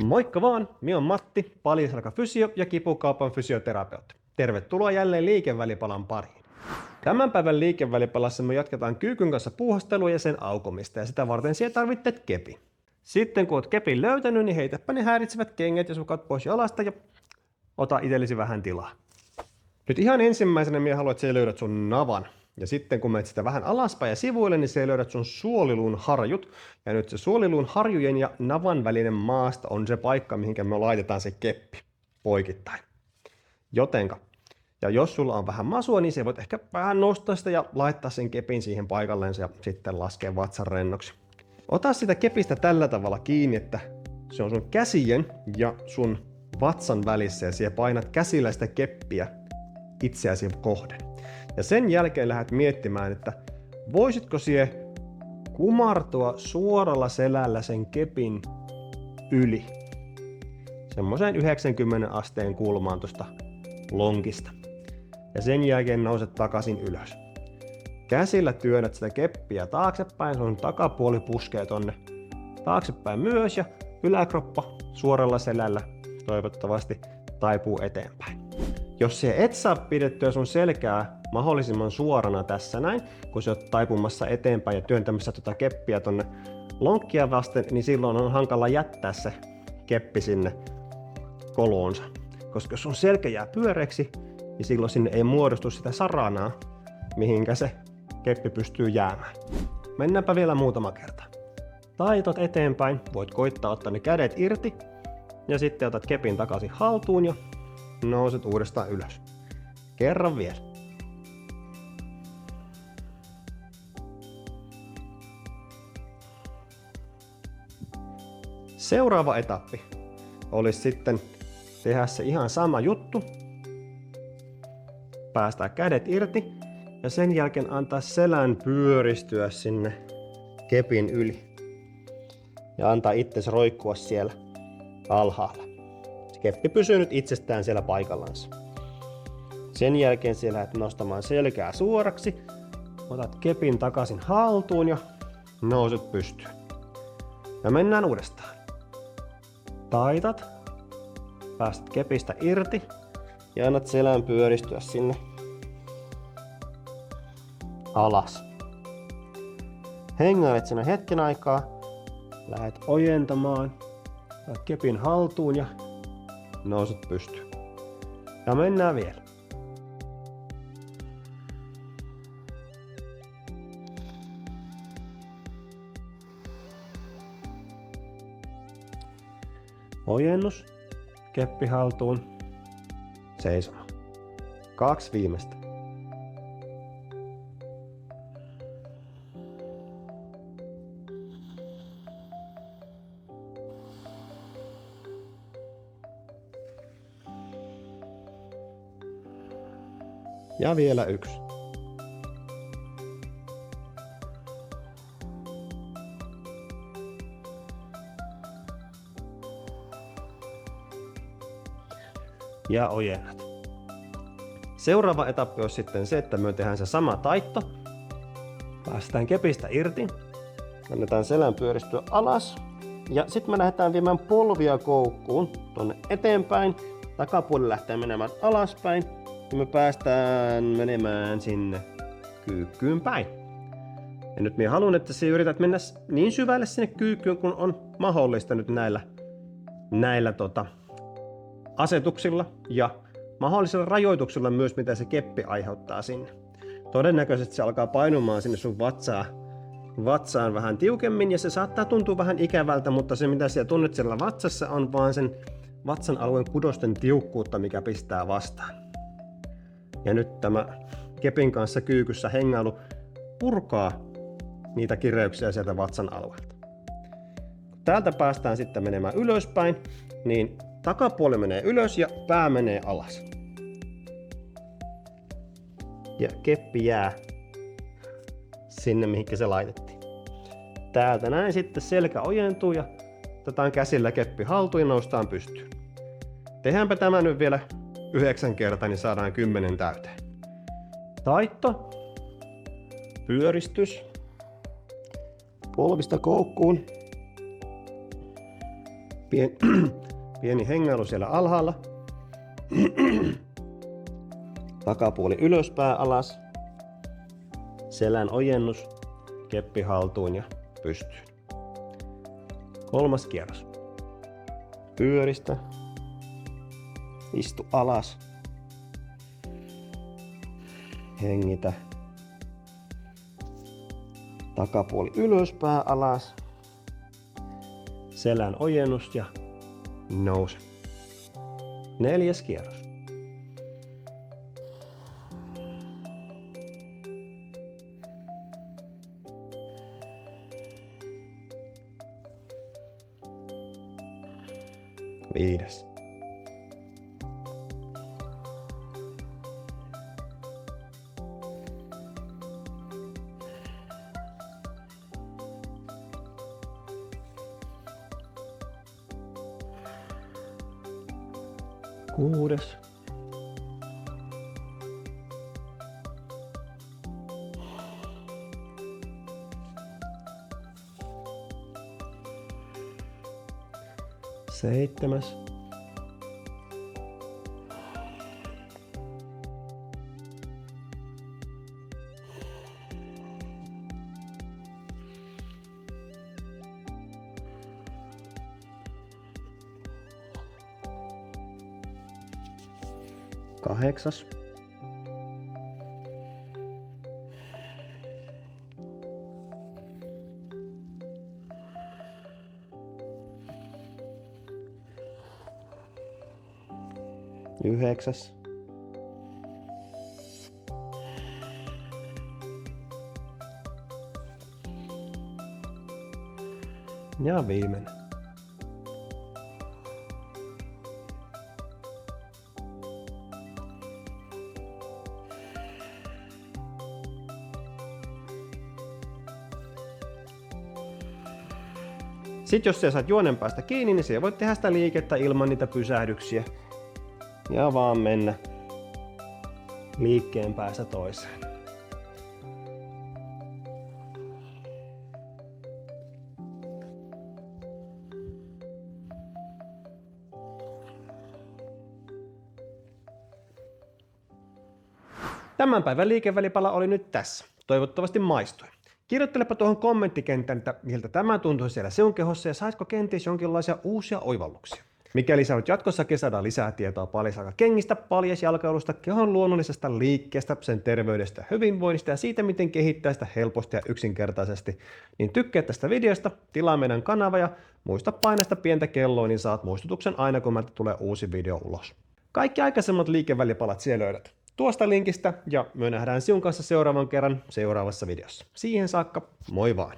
Moikka vaan, minä on Matti, Paljasalkafysio ja Kipukaupan fysioterapeutti. Tervetuloa jälleen liikevälipalan pariin. Tämän päivän liikevälipalassa me jatketaan kyykyn kanssa puuhastelua ja sen aukomista ja sitä varten siihen tarvitset kepin. Sitten kun oot kepin löytänyt, niin heitäpä ne häiritsevät kengät ja sukat pois jalasta ja ota itsellesi vähän tilaa. Nyt ihan ensimmäisenä minä haluan, että sä löydät sun navan. Ja sitten kun menet sitä vähän alaspäin ja sivuille, niin sä löydät sun suoliluun harjut. Ja nyt se suoliluun harjujen ja navan välinen maasta on se paikka, mihinkä me laitetaan se keppi poikittain. Jotenka, ja jos sulla on vähän masua, niin sä voit ehkä vähän nostaa sitä ja laittaa sen kepin siihen paikalleen ja sitten laskea vatsan rennoksi. Ota sitä kepistä tällä tavalla kiinni, että se on sun käsien ja sun vatsan välissä ja siellä painat käsillä sitä keppiä itseäsi kohden. Ja sen jälkeen lähdet miettimään, että voisitko sie kumartua suoralla selällä sen kepin yli. Semmoiseen 90 asteen kulmaan tuosta lonkista. Ja sen jälkeen nouset takaisin ylös. Käsillä työnnät sitä keppiä taaksepäin, sun takapuoli puskee tonne taaksepäin myös ja yläkroppa suoralla selällä toivottavasti taipuu eteenpäin. Jos sä et saa pidettyä sun selkää mahdollisimman suorana tässä näin, kun sä oot taipumassa eteenpäin ja työntämässä tuota keppiä tonne lonkkia vasten, niin silloin on hankala jättää se keppi sinne koloonsa. Koska jos sun selkä jää pyöreäksi, niin silloin sinne ei muodostu sitä saranaa, mihinkä se keppi pystyy jäämään. Mennäänpä vielä muutama kerta. Taitot eteenpäin, voit koittaa ottaa ne kädet irti ja sitten otat kepin takaisin haltuun ja nouset uudestaan ylös. Kerran vielä. Seuraava etappi olisi sitten tehdä se ihan sama juttu. Päästää kädet irti ja sen jälkeen antaa selän pyöristyä sinne kepin yli. Ja antaa itsesi roikkua siellä alhaalla. Se keppi pysyy nyt itsestään siellä paikallansa. Sen jälkeen siellä lähdet nostamaan selkää suoraksi. Otat kepin takaisin haltuun ja nouset pystyyn. Ja mennään uudestaan. Taitat. Päästät kepistä irti ja annat selän pyöristyä sinne alas. Hengailet sinne hetken aikaa. Lähdet ojentamaan. Otat kepin haltuun ja nouset pystyyn. Ja mennään vielä. Ojennus, keppi haltuun, seisomaan. 2 viimeistä. Ja vielä 1. Ja ojennat. Seuraava etappi on sitten se, että me tehdään se sama taitto. Päästään kepistä irti. Annetaan selän pyöristyä alas. Ja sitten me lähdetään viemään polvia koukkuun tonne eteenpäin. Takapuoli lähtee menemään alaspäin. Ja me päästään menemään sinne kyykkyyn päin. Ja nyt minä haluan, että sä yrität mennä niin syvälle sinne kyykkyyn, kun on mahdollista nyt näillä asetuksilla ja mahdollisilla rajoituksilla myös, mitä se keppi aiheuttaa sinne. Todennäköisesti se alkaa painumaan sinne sun vatsaan vähän tiukemmin ja se saattaa tuntua vähän ikävältä, mutta se mitä siellä tunnet siellä vatsassa on vaan sen vatsan alueen kudosten tiukkuutta, mikä pistää vastaan. Ja nyt tämä kepin kanssa kyykyssä hengailu purkaa niitä kireyksiä sieltä vatsan alueelta. Kun täältä päästään sitten menemään ylöspäin, niin takapuoli menee ylös ja pää menee alas. Ja keppi jää sinne, mihinkä se laitettiin. Täältä näin sitten selkä ojentuu ja otetaan käsillä keppi haltuun ja noustaan pystyyn. Tehdäänpä tämä nyt vielä 9 kertaa, niin saadaan 10 täyteen. Taitto. Pyöristys. Polvista koukkuun. Pieni hengailu siellä alhaalla. Takapuoli ylöspää alas. Selän ojennus, keppi haltuun ja pystyyn. 3. kierros. Pyöristä. Istu alas. Hengitä. Takapuoli ylöspää alas. Selän ojennus ja nouse. 4. kierros. Viides. Kuudes. Seitsemäs. Kahdeksas. Yhdeksäs. Ja viimeinen. Sitten jos sä saat juonen päästä kiinni, niin sä voit tehdä sitä liikettä ilman niitä pysähdyksiä. Ja vaan mennä liikkeen päästä toiseen. Tämän päivän liikevälipala oli nyt tässä. Toivottavasti maistui. Kirjoittelepa tuohon kommenttikentän, että miltä tämä tuntui siellä sinun kehossa ja saisiko kenties jonkinlaisia uusia oivalluksia. Mikäli sä haluat jatkossakin saada lisää tietoa paljasjalkakengistä, paljasjalkailusta, kehon luonnollisesta liikkeestä, sen terveydestä, hyvinvoinnista ja siitä, miten kehittää sitä helposti ja yksinkertaisesti, niin tykkää tästä videosta, tilaa meidän kanava ja muista painaa sitä pientä kelloa, niin saat muistutuksen aina, kun meiltä tulee uusi video ulos. Kaikki aikaisemmat liikevälipalat siellä löydät tuosta linkistä ja me nähdään sinun kanssa seuraavan kerran seuraavassa videossa. Siihen saakka, moi vaan!